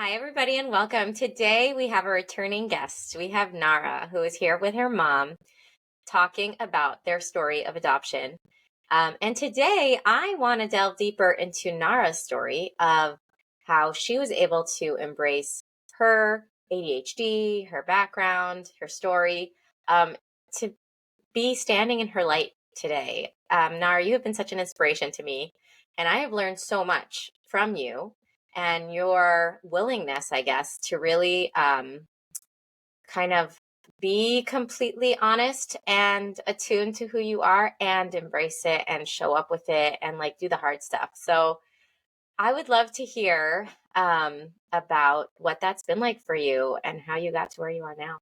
Hi, everybody, and welcome. Today we have a returning guest. We have Nara, who is here with her mom, talking about their story of adoption. And today I want to delve deeper into Nara's story of how she was able to embrace her ADHD, her background, her story, to be standing in her light today. Nara, you have been such an inspiration to me, and I have learned so much from you and your willingness, I guess, to really kind of be completely honest and attuned to who you are and embrace it and show up with it and like do the hard stuff. So I would love to hear about what that's been like for you and how you got to where you are now.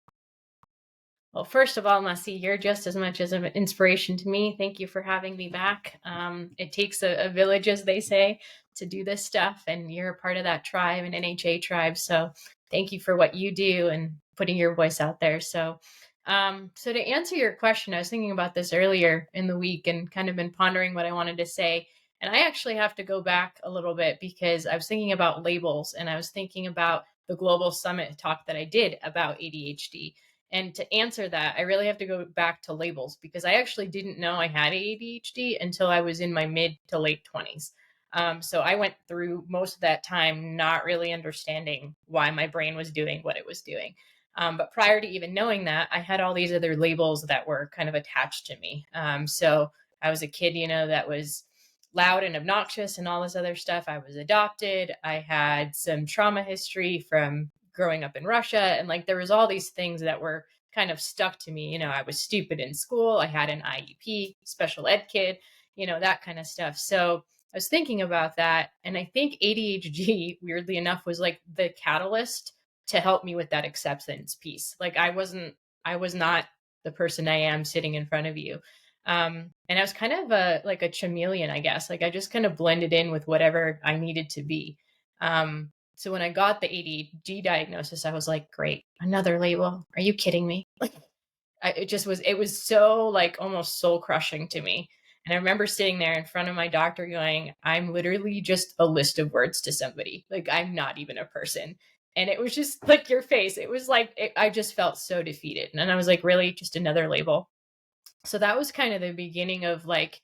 Well, first of all, Mussi, you're just as much as an inspiration to me. Thank you for having me back. It takes a village, as they say, to do this stuff, and you're a part of that tribe, an NHA tribe. So thank you for what you do and putting your voice out there. So to answer your question, I was thinking about this earlier in the week and kind of been pondering what I wanted to say. And I actually have to go back a little bit because I was thinking about labels and I was thinking about the global summit talk that I did about ADHD. And to answer that, I really have to go back to labels because I actually didn't know I had ADHD until I was in my mid to late 20s. So I went through most of that time not really understanding why my brain was doing what it was doing. But prior to even knowing that, I had all these other labels that were kind of attached to me. So I was a kid, that was loud and obnoxious and all this other stuff. I was adopted. I had some trauma history from growing up in Russia. And like there was all these things that were kind of stuck to me. I was stupid in school. I had an IEP, special ed kid, that kind of stuff. So I was thinking about that. And I think ADHD, weirdly enough, was like the catalyst to help me with that acceptance piece. Like I was not the person I am sitting in front of you. And I was kind of like a chameleon, I guess. Like I just kind of blended in with whatever I needed to be. So when I got the ADHD diagnosis, I was like, great, another label. Are you kidding me? It was so like almost soul crushing to me. And I remember sitting there in front of my doctor going, I'm literally just a list of words to somebody. Like I'm not even a person. And it was just like your face. It was like, I just felt so defeated. And I was like, really, just another label. So that was kind of the beginning of like,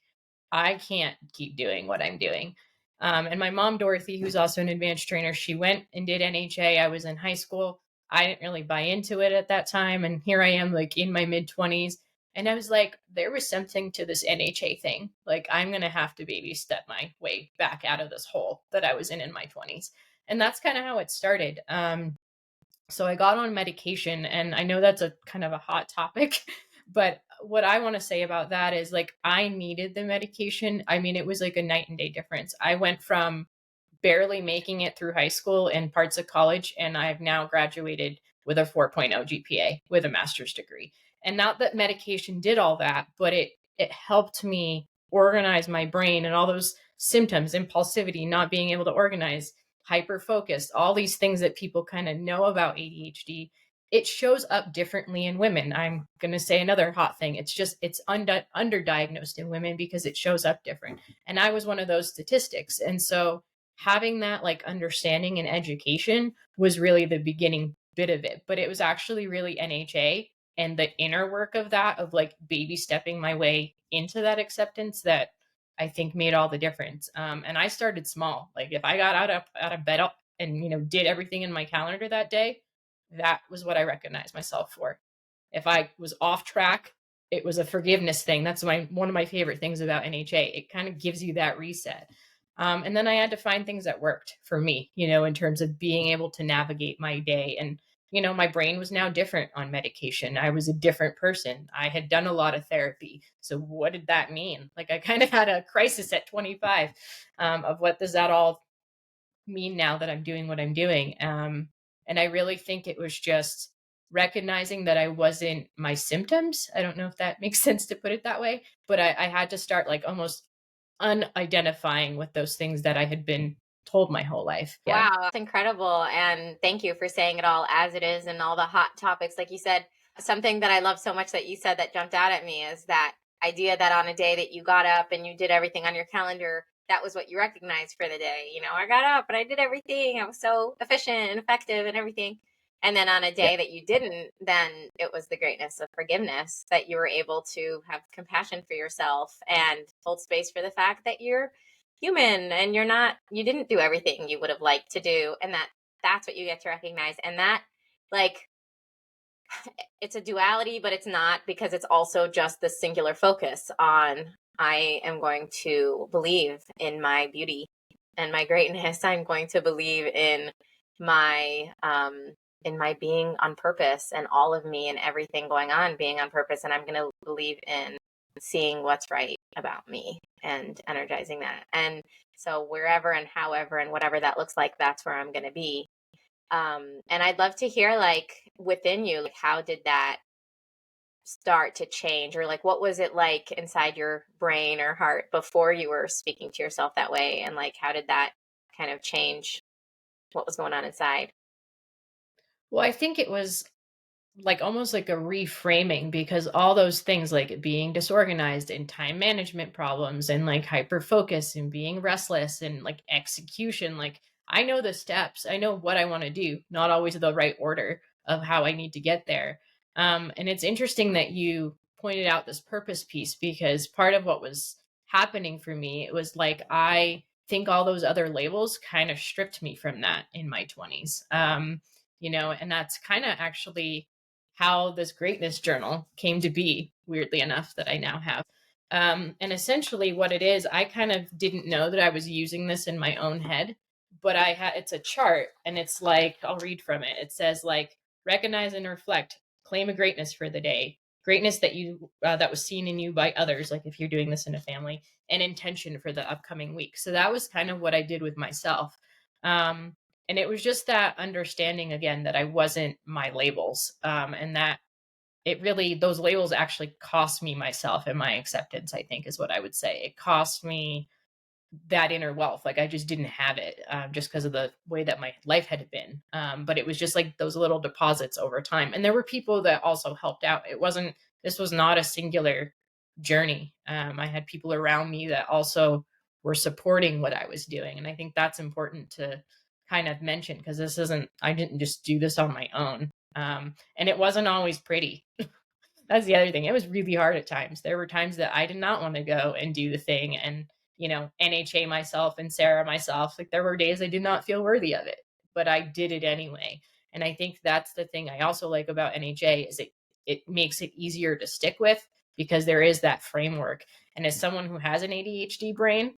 I can't keep doing what I'm doing. And my mom, Dorothy, who's also an advanced trainer, she went and did NHA. I was in high school. I didn't really buy into it at that time. And here I am, like in my mid 20s. And I was like, there was something to this NHA thing. Like, I'm going to have to baby step my way back out of this hole that I was in my 20s. And that's kind of how it started. So I got on medication, and I know that's a kind of a hot topic, but what I want to say about that is like I needed the medication. I mean, it was like a night and day difference. I went from barely making it through high school and parts of college, and I've now graduated with a 4.0 GPA with a master's degree. And not that medication did all that, but it helped me organize my brain and all those symptoms, impulsivity, not being able to organize, hyper focused, all these things that people kind of know about ADHD. It shows up differently in women. I'm going to say another hot thing. It's underdiagnosed in women because it shows up different. And I was one of those statistics. And so having that like understanding and education was really the beginning bit of it. But it was actually really NHA and the inner work of that, of like baby stepping my way into that acceptance, that I think made all the difference. And I started small. Like if I got out of bed and did everything in my calendar that day, that was what I recognized myself for. If I was off track, it was a forgiveness thing. That's one of my favorite things about NHA. It kind of gives you that reset. And then I had to find things that worked for me, in terms of being able to navigate my day. And my brain was now different on medication. I was a different person. I had done a lot of therapy. So what did that mean? Like I kind of had a crisis at 25 of what does that all mean now that I'm doing what I'm doing. And I really think it was just recognizing that I wasn't my symptoms. I don't know if that makes sense to put it that way, but I had to start like almost unidentifying with those things that I had been told my whole life. Yeah. Wow, that's incredible. And thank you for saying it all as it is and all the hot topics. Like you said, something that I love so much that you said that jumped out at me is that idea that on a day that you got up and you did everything on your calendar, that was what you recognized for the day. I got up and I did everything. I was so efficient and effective and everything. And then on a Yeah. day that you didn't, then it was the greatness of forgiveness that you were able to have compassion for yourself and hold space for the fact that you're human and you didn't do everything you would have liked to do. And that's what you get to recognize. And that, like, it's a duality, but it's not, because it's also just the singular focus on, I am going to believe in my beauty and my greatness. I'm going to believe my in my being on purpose, and all of me and everything going on being on purpose. And I'm going to believe in seeing what's right about me and energizing that. And so wherever and however and whatever that looks like, that's where I'm going to be. And I'd love to hear, like, within you, like, how did that start to change, or like, what was it like inside your brain or heart before you were speaking to yourself that way? And like, how did that kind of change what was going on inside? Well, I think it was like almost like a reframing, because all those things like being disorganized and time management problems and like hyper focus and being restless and like execution, like I know the steps, I know what I want to do, not always the right order of how I need to get there. And it's interesting that you pointed out this purpose piece, because part of what was happening for me, it was like I think all those other labels kind of stripped me from that in my 20s. And that's kind of actually how this greatness journal came to be, weirdly enough, that I now have. And essentially, what it is, I kind of didn't know that I was using this in my own head, but it's a chart, and it's like, I'll read from it. It says, like, recognize and reflect, claim a greatness for the day, greatness that was seen in you by others, like if you're doing this in a family, and intention for the upcoming week. So that was kind of what I did with myself. Um, and it was just that understanding again that I wasn't my labels, and that it really, those labels actually cost me myself and my acceptance, I think, is what I would say. It cost me that inner wealth. Like I just didn't have it, just because of the way that my life had been. But it was just like those little deposits over time. And there were people that also helped out. This was not a singular journey. I had people around me that also were supporting what I was doing. And I think that's important to kind of mention, because I didn't just do this on my own. And it wasn't always pretty. That's the other thing. It was really hard at times. There were times that I did not want to go and do the thing and, NHA myself and Sarah myself. Like there were days I did not feel worthy of it, but I did it anyway. And I think that's the thing I also like about NHA is it makes it easier to stick with, because there is that framework. And as someone who has an ADHD brain,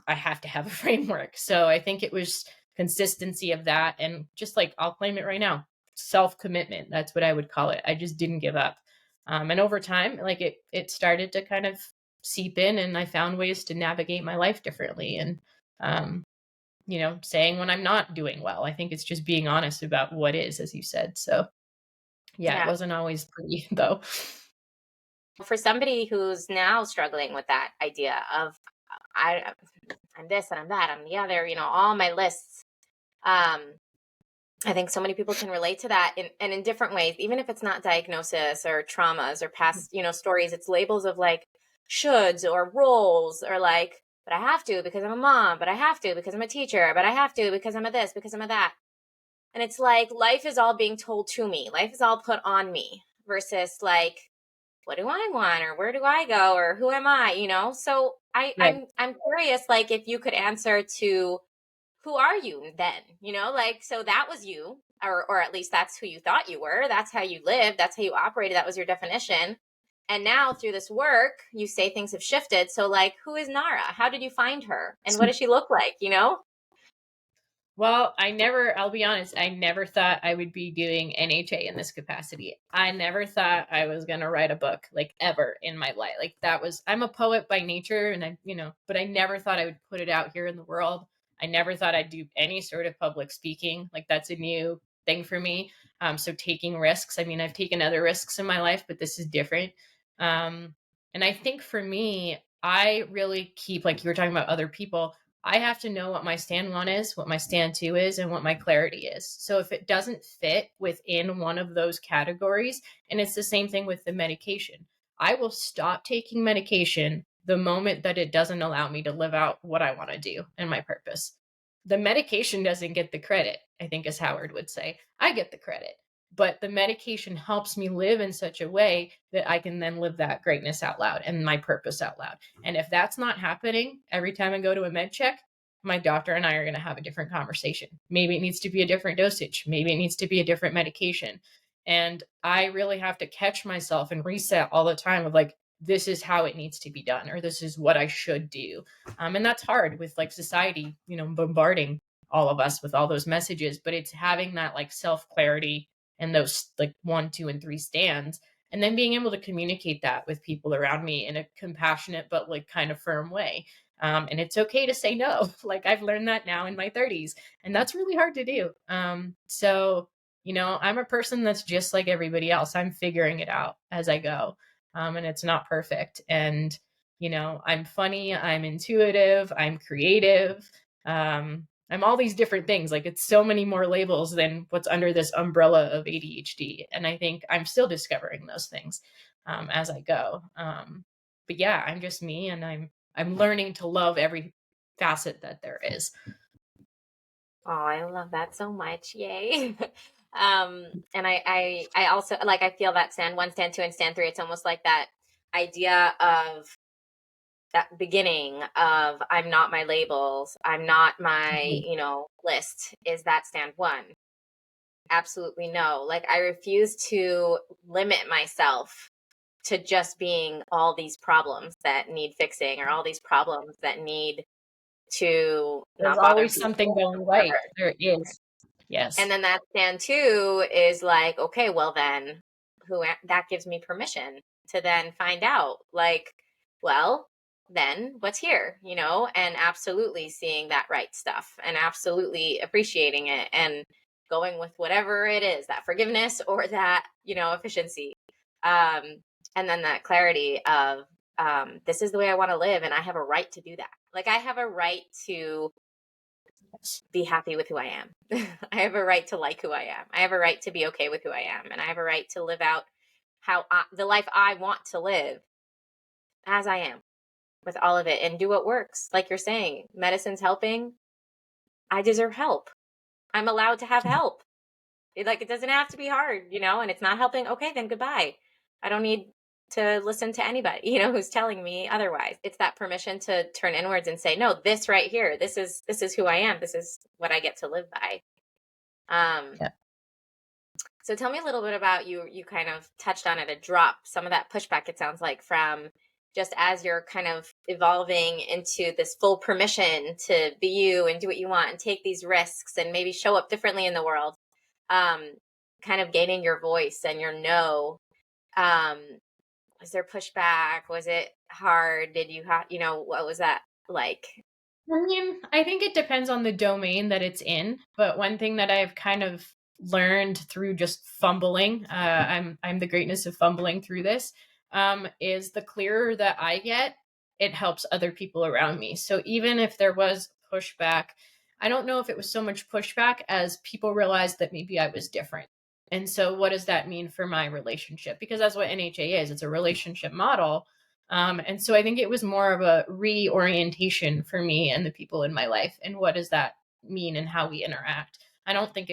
I have to have a framework. So I think it was consistency of that, and just like, I'll claim it right now, self-commitment. That's what I would call it. I just didn't give up. And over time, like it started to kind of seep in, and I found ways to navigate my life differently. And, saying when I'm not doing well, I think it's just being honest about what is, as you said. So yeah, it Yeah. wasn't always pretty though. For somebody who's now struggling with that idea of, I, I'm this and I'm that, I'm the other, all my lists. I think so many people can relate to that in different ways, even if it's not diagnosis or traumas or past, stories. It's labels of like shoulds or roles, or like, but I have to because I'm a mom, but I have to because I'm a teacher, but I have to because I'm a this, because I'm a that. And it's like life is all being told to me. Life is all put on me versus like, what do I want, or where do I go, or who am I, So Right. I'm curious, like, if you could answer to, who are you then? Like, so that was you, or at least that's who you thought you were. That's how you lived. That's how you operated. That was your definition. And now through this work, you say things have shifted. So like, who is Nara? How did you find her? And what does she look like? Well, I'll be honest, I never thought I would be doing NHA in this capacity. I never thought I was going to write a book, like ever in my life. Like I'm a poet by nature, and but I never thought I would put it out here in the world. I never thought I'd do any sort of public speaking. Like that's a new thing for me. So taking risks. I mean, I've taken other risks in my life, but this is different. And I think for me, I really keep, like you were talking about other people, I have to know what my stand one is, what my stand two is, and what my clarity is. So if it doesn't fit within one of those categories, and it's the same thing with the medication, I will stop taking medication the moment that it doesn't allow me to live out what I want to do and my purpose. The medication doesn't get the credit, I think, as Howard would say. I get the credit, but the medication helps me live in such a way that I can then live that greatness out loud and my purpose out loud. And if that's not happening every time I go to a med check, my doctor and I are going to have a different conversation. Maybe it needs to be a different dosage. Maybe it needs to be a different medication. And I really have to catch myself and reset all the time of like, this is how it needs to be done, or this is what I should do. And that's hard with like society, bombarding all of us with all those messages, but it's having that like self clarity and those like 1, 2, and 3 stands, and then being able to communicate that with people around me in a compassionate but like kind of firm way. And it's okay to say no. Like I've learned that now in my 30s, and that's really hard to do. So I'm a person that's just like everybody else. I'm figuring it out as I go. And it's not perfect. And, I'm funny, I'm intuitive, I'm creative. I'm all these different things. Like it's so many more labels than what's under this umbrella of ADHD. And I think I'm still discovering those things as I go. But yeah, I'm just me, and I'm learning to love every facet that there is. Oh, I love that so much. Yay. And I also like, I feel that stand 1, stand 2, and stand 3. It's almost like that idea of that beginning of I'm not my labels, I'm not my, list, is that stand 1. Absolutely no. Like I refuse to limit myself to just being all these problems that need fixing, or all these problems that need to There's not bother always people, something going whatever. right. There is. And Yes. then that stand 2 is like, okay, well then that gives me permission to then find out, like, well, then what's here, and absolutely seeing that right stuff and absolutely appreciating it and going with whatever it is, that forgiveness or that, efficiency. Um, and then that clarity of, this is the way I want to live, and I have a right to do that. Like I have a right to be happy with who I am. I have a right to like who I am. I have a right to be okay with who I am. And I have a right to live out the life I want to live as I am, with all of it, and do what works. Like you're saying, medicine's helping. I deserve help. I'm allowed to have help. It doesn't have to be hard, and it's not helping. Okay, then goodbye. I don't need to listen to anybody, who's telling me otherwise. It's that permission to turn inwards and say, no, this right here, this is who I am. This is what I get to live by. Yeah. So tell me a little bit about you kind of touched on it, a drop, some of that pushback, it sounds like, from just as you're kind of evolving into this full permission to be you and do what you want and take these risks and maybe show up differently in the world, kind of gaining your voice and your no. Was there pushback? Was it hard? Did you have, what was that like? I mean, I think it depends on the domain that it's in, but one thing that I've kind of learned through just fumbling, I'm the greatness of fumbling through this, is the clearer that I get, it helps other people around me. So even if there was pushback, I don't know if it was so much pushback as people realized that maybe I was different. And so what does that mean for my relationship? Because that's what NHA is. It's a relationship model. And so I think it was more of a reorientation for me and the people in my life. And what does that mean and how we interact? I think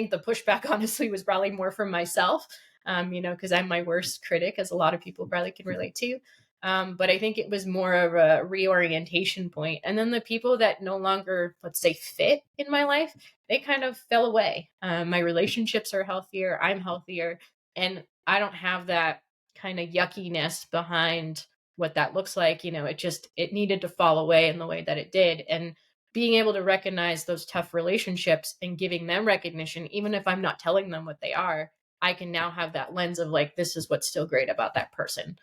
the pushback honestly was probably more from myself, because I'm my worst critic, as a lot of people probably can relate to. But I think it was more of a reorientation point. And then the people that no longer, let's say, fit in my life, they kind of fell away. My relationships are healthier. I'm healthier. And I don't have that kind of yuckiness behind what that looks like. It needed to fall away in the way that it did. And being able to recognize those tough relationships and giving them recognition, even if I'm not telling them what they are, I can now have that lens of like, this is what's still great about that person.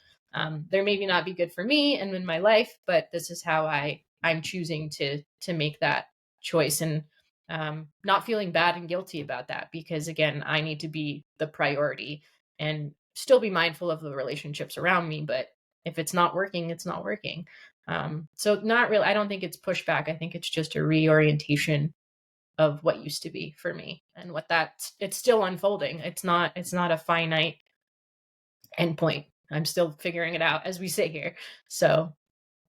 There maybe not be good for me and in my life, but this is how I'm choosing to make that choice, and not feeling bad and guilty about that, because again, I need to be the priority and still be mindful of the relationships around me. But if it's not working, it's not working. So not really, I don't think it's pushback. I think it's just a reorientation of what used to be for me, and it's still unfolding. It's not a finite endpoint. I'm still figuring it out as we sit here. So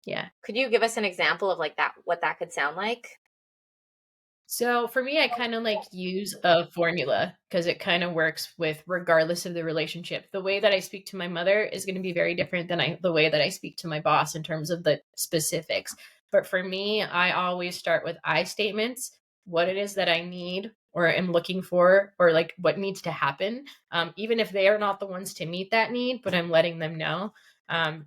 yeah. Could you give us an example of like that, what that could sound like? So for me, I kind of like use a formula because it kind of works with regardless of the relationship. The way that I speak to my mother is going to be very different than the way that I speak to my boss in terms of the specifics. But for me, I always start with I statements, what it is that I need or am looking for, or like what needs to happen, even if they are not the ones to meet that need, but I'm letting them know.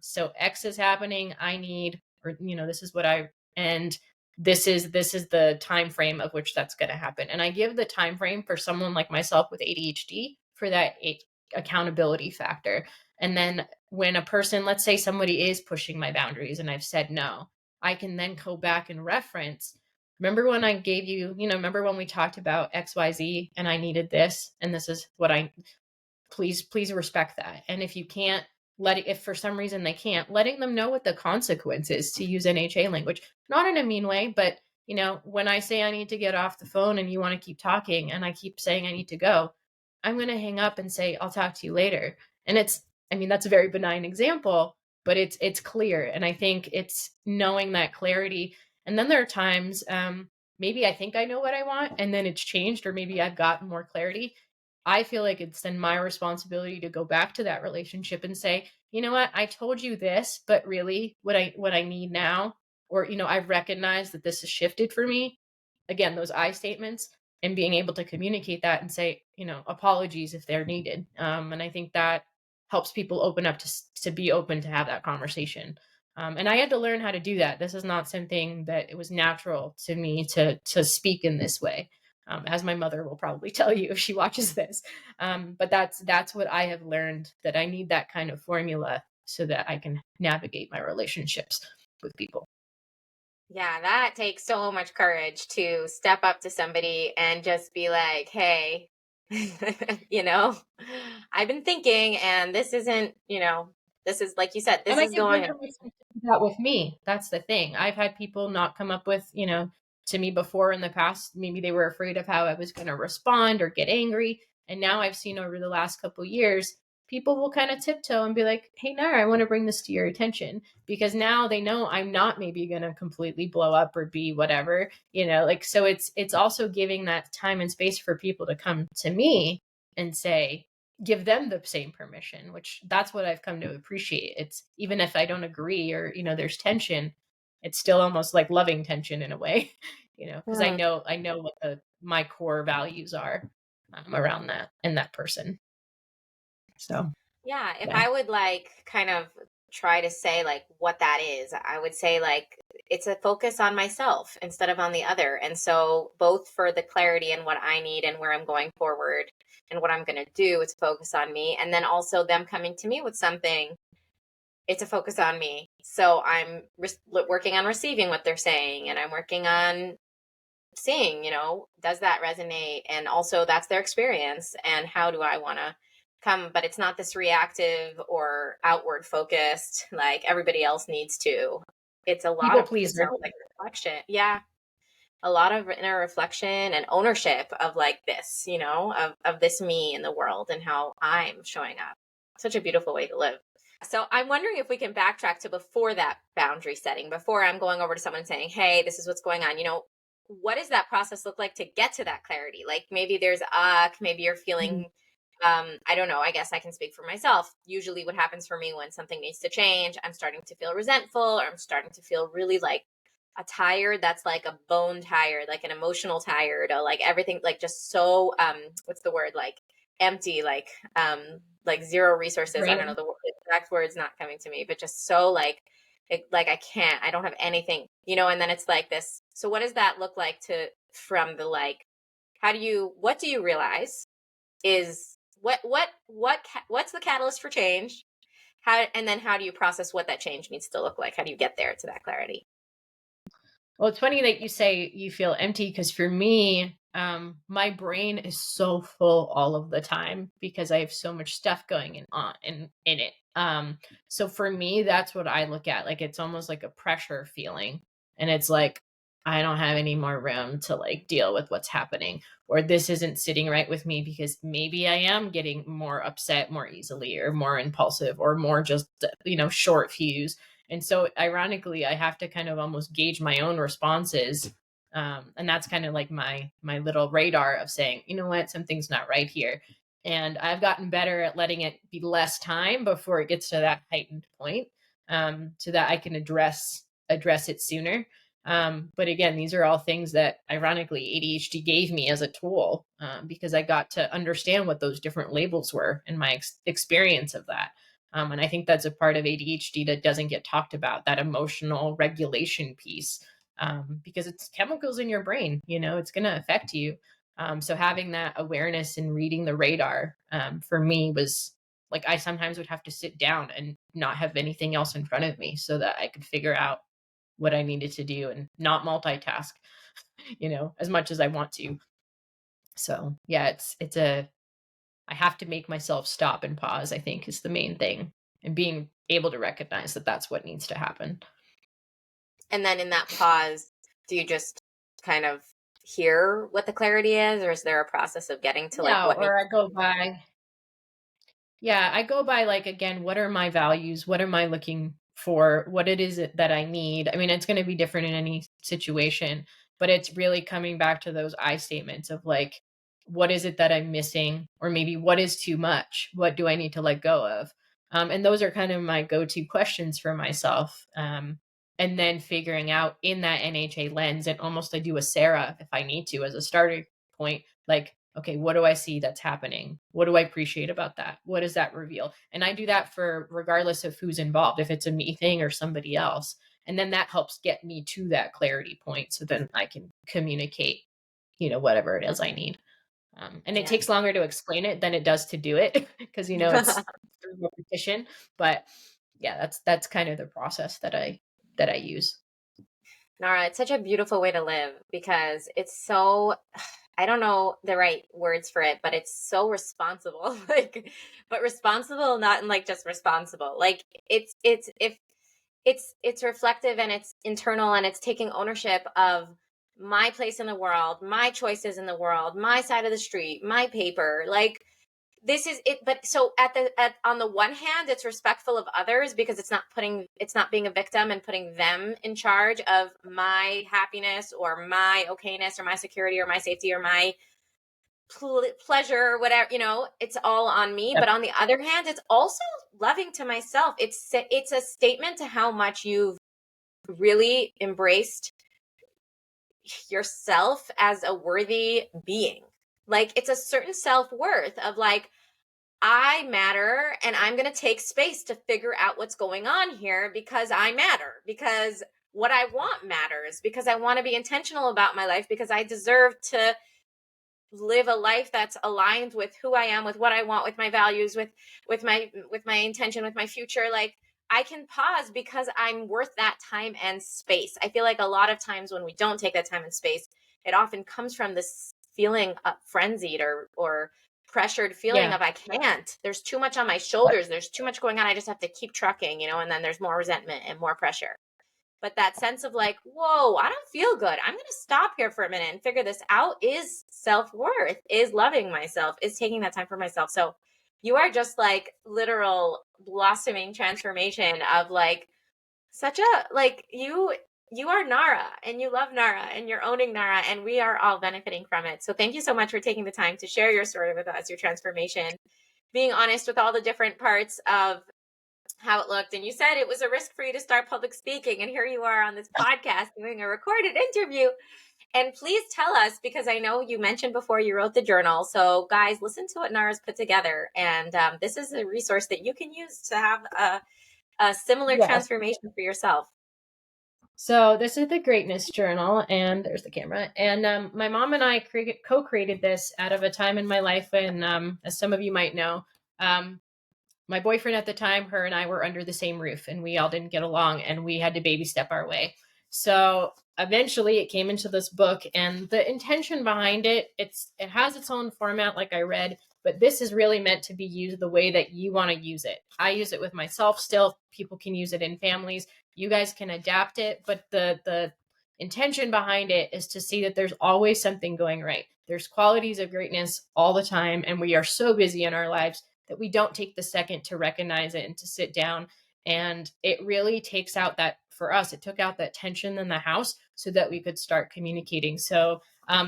So X is happening. I need, or this is what I and this is the time frame of which that's going to happen, and I give the time frame for someone like myself with ADHD for that accountability factor. And then when a person, let's say somebody is pushing my boundaries and I've said no, I can then go back and reference, remember when I gave you, remember when we talked about XYZ and I needed this and this is what I, please respect that. And if you can't if for some reason they can't, letting them know what the consequence is, to use NHA language, not in a mean way, but when I say I need to get off the phone and you want to keep talking and I keep saying I need to go, I'm going to hang up and say I'll talk to you later. And that's a very benign example, but it's clear. And I think it's knowing that clarity. And then there are times, maybe I think I know what I want and then it's changed, or maybe I've gotten more clarity. I feel like it's then my responsibility to go back to that relationship and say, you know what, I told you this, but really what I need now, or I've recognized that this has shifted for me. Again, those I statements, and being able to communicate that and say, apologies if they're needed. And I think that helps people open up to be open to have that conversation. And I had to learn how to do that. This is not something that it was natural to me to speak in this way, as my mother will probably tell you if she watches this. But that's what I have learned, that I need that kind of formula so that I can navigate my relationships with people. Yeah, that takes so much courage to step up to somebody and just be like, hey, you know, I've been thinking, and this isn't, this is like you said, this And I is give them going. permission to do that with me. That's the thing. I've had people not come up with, to me before in the past. Maybe they were afraid of how I was going to respond or get angry. And now I've seen over the last couple of years, people will kind of tiptoe and be like, hey, Nara, I want to bring this to your attention. Because now they know I'm not maybe going to completely blow up or be whatever, so it's also giving that time and space for people to come to me and say, give them the same permission, which that's what I've come to appreciate. It's, even if I don't agree or there's tension, it's still almost like loving tension in a way, because I know what my core values are, around that and that person. So Yeah, if yeah. I would like kind of try to say like what that is, I would say like it's a focus on myself instead of on the other. And so both for the clarity and what I need and where I'm going forward and what I'm going to do, it's focus on me. And then also them coming to me with something, it's a focus on me. So I'm working on receiving what they're saying, and I'm working on seeing, does that resonate? And also that's their experience. And how do I want to come? But it's not this reactive or outward focused, like everybody else needs to. It's a lot People of, it pleaser. sounds like reflection. Yeah. A lot of inner reflection and ownership of like this, of this me in the world and how I'm showing up. Such a beautiful way to live. So I'm wondering if we can backtrack to before that boundary setting, before I'm going over to someone saying, hey, this is what's going on. What does that process look like to get to that clarity? Like maybe there's maybe you're feeling, I don't know, I guess I can speak for myself. Usually what happens for me when something needs to change, I'm starting to feel resentful, or I'm starting to feel really like a tired that's like a bone tired, like an emotional tired, or like everything, like just so, what's the word? Like empty, like zero resources. I don't know Draining. the exact words not coming to me, but just so like like I don't have anything, and then it's like this. So what does that look like from the like, what do you realize is what's the catalyst for change? And then how do you process what that change needs to look like? How do you get there to that clarity? Well, it's funny that you say you feel empty, because for me, my brain is so full all of the time because I have so much stuff going on in it. So for me, that's what I look at. Like it's almost like a pressure feeling, and it's like I don't have any more room to like deal with what's happening, or this isn't sitting right with me because maybe I am getting more upset more easily or more impulsive or more just, short fuse. And so ironically, I have to kind of almost gauge my own responses. And that's kind of like my little radar of saying, you know what, something's not right here. And I've gotten better at letting it be less time before it gets to that heightened point, so that I can address it sooner. But again, these are all things that ironically ADHD gave me as a tool, because I got to understand what those different labels were in my experience of that. And I think that's a part of ADHD that doesn't get talked about, that emotional regulation piece, because it's chemicals in your brain, it's going to affect you. So having that awareness and reading the radar, for me was like, I sometimes would have to sit down and not have anything else in front of me so that I could figure out what I needed to do and not multitask, as much as I want to. So yeah, I have to make myself stop and pause, I think is the main thing, and being able to recognize that that's what needs to happen. And then in that pause, do you just kind of hear what the clarity is, or is there a process of getting to like Yeah, what needs? or I go by like, again, what are my values? What am I looking for? What it is that I need? I mean, it's going to be different in any situation, but it's really coming back to those I statements of like, what is it that I'm missing? Or maybe what is too much? What do I need to let go of? And those are kind of my go-to questions for myself. And then figuring out in that NHA lens, and almost I do a Sarah if I need to as a starting point, like, okay, what do I see that's happening? What do I appreciate about that? What does that reveal? And I do that for regardless of who's involved, if it's a me thing or somebody else. And then that helps get me to that clarity point. So then I can communicate, whatever it is I need. And it Yeah. takes longer to explain it than it does to do it because, it's through repetition. But yeah, that's kind of the process that I use. Nara, it's such a beautiful way to live because it's so, I don't know the right words for it, but it's so responsible. Like, but responsible not in like just responsible. Like it's if it's reflective and it's internal and it's taking ownership of my place in the world, my choices in the world, my side of the street, my paper. Like this is it, but so on the one hand it's respectful of others because it's not being a victim and putting them in charge of my happiness or my okayness or my security or my safety or my pleasure or whatever, it's all on me. Yep. But on the other hand, it's also loving to myself. It's a statement to how much you've really embraced yourself as a worthy being. Like it's a certain self-worth of like, I matter and I'm going to take space to figure out what's going on here because I matter, because what I want matters, because I want to be intentional about my life, because I deserve to live a life that's aligned with who I am, with what I want, with my values, with my intention, with my future. Like I can pause because I'm worth that time and space. I feel like a lot of times when we don't take that time and space, it often comes from this feeling frenzied or pressured feeling Yeah. of I can't. There's too much on my shoulders. There's too much going on. I just have to keep trucking, and then there's more resentment and more pressure. But that sense of like, whoa, I don't feel good. I'm going to stop here for a minute and figure this out is self-worth, is loving myself, is taking that time for myself. So you are just like literal blossoming transformation of like such a, like you are Nara and you love Nara and you're owning Nara and we are all benefiting from it. So thank you so much for taking the time to share your story with us, your transformation, being honest with all the different parts of how it looked. And you said it was a risk for you to start public speaking. And here you are on this podcast doing a recorded interview. And please tell us, because I know you mentioned before you wrote the journal. So guys, listen to what Nara's put together. And this is a resource that you can use to have a similar Yes. transformation for yourself. So this is the Greatness Journal, and there's the camera. And my mom and I co-created this out of a time in my life when, as some of you might know, my boyfriend at the time, her and I were under the same roof, and we all didn't get along, and we had to baby step our way. So eventually, it came into this book, and the intention behind it has its own format, like I read. But this is really meant to be used the way that you want to use it. I use it with myself still. People can use it in families. You guys can adapt it, but the intention behind it is to see that there's always something going right. There's qualities of greatness all the time, and we are so busy in our lives that we don't take the second to recognize it and to sit down. And it really takes out that, for us, it took out that tension in the house so that we could start communicating. So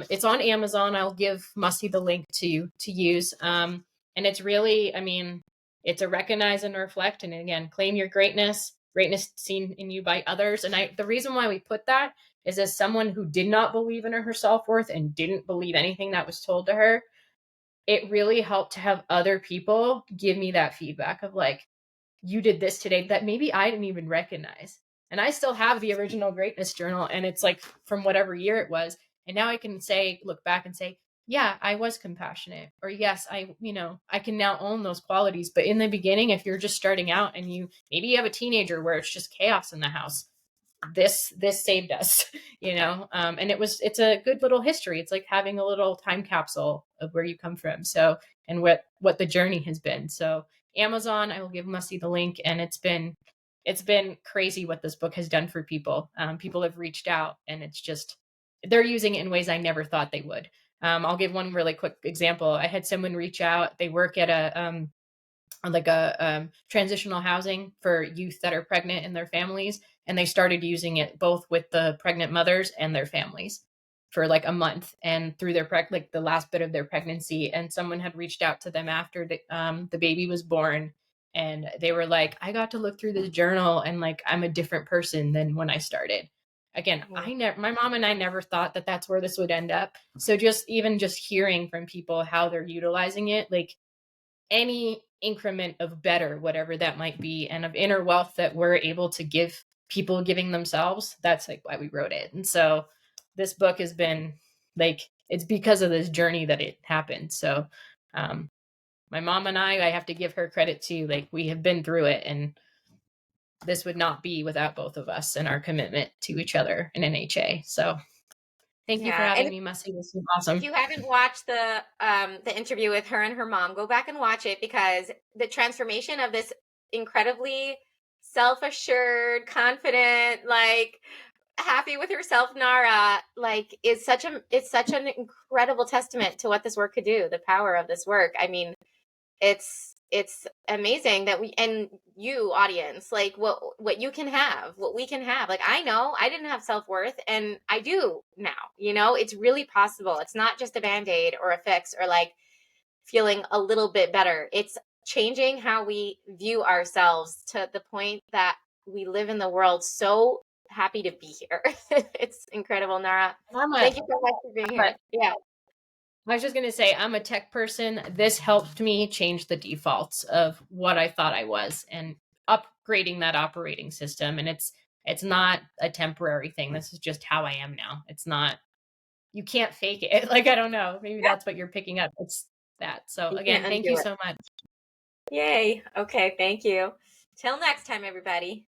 it's on Amazon. I'll give Mussi the link to use. And it's really, I mean, it's a recognize and reflect, and again, claim your greatness seen in you by others. And the reason why we put that is, as someone who did not believe in her self-worth and didn't believe anything that was told to her, it really helped to have other people give me that feedback of like, you did this today that maybe I didn't even recognize. And I still have the original greatness journal, and it's like from whatever year it was. And now I can say, look back and say, yeah, I was compassionate, or yes, I can now own those qualities. But in the beginning, if you're just starting out and maybe you have a teenager where it's just chaos in the house, this saved us, and it's a good little history. It's like having a little time capsule of where you come from. So, and what the journey has been. So Amazon, I will give Mussi the link, and it's been crazy what this book has done for people. People have reached out, and it's just, they're using it in ways I never thought they would. I'll give one really quick example. I had someone reach out. They work at a transitional housing for youth that are pregnant and their families, and they started using it both with the pregnant mothers and their families for like a month, and through their the last bit of their pregnancy. And someone had reached out to them after the baby was born, and they were like, I got to look through this journal, and like, I'm a different person than when I started. Again, my mom and I never thought that that's where this would end up. So just hearing from people how they're utilizing it, like any increment of better, whatever that might be, and of inner wealth that we're able to give people giving themselves, that's like why we wrote it. And so this book has been like, it's because of this journey that it happened. So my mom and I have to give her credit too. Like, we have been through it, and this would not be without both of us and our commitment to each other in NHA. So thank you for Yeah. having And me, Mussi. This was if awesome. you haven't watched the interview with her and her mom, go back and watch it, because the transformation of this incredibly self-assured, confident, like happy with herself Nara, like it's such an incredible testament to what this work could do, the power of this work. I mean, it's amazing that we, and you audience, like what you can have, what we can have. Like, I know I didn't have self-worth, and I do now. It's really possible. It's not just a band-aid or a fix or like feeling a little bit better. It's changing how we view ourselves to the point that we live in the world so happy to be here. It's incredible, Nara. Thank you so much for being here. Yeah. I was just going to say, I'm a tech person. This helped me change the defaults of what I thought I was, and upgrading that operating system. And it's not a temporary thing. This is just how I am now. It's not, you can't fake it. Like, I don't know. Maybe that's what you're picking up. It's that. So You again, can't thank undo you it. so much. Yay. Okay, thank you. Till next time, everybody.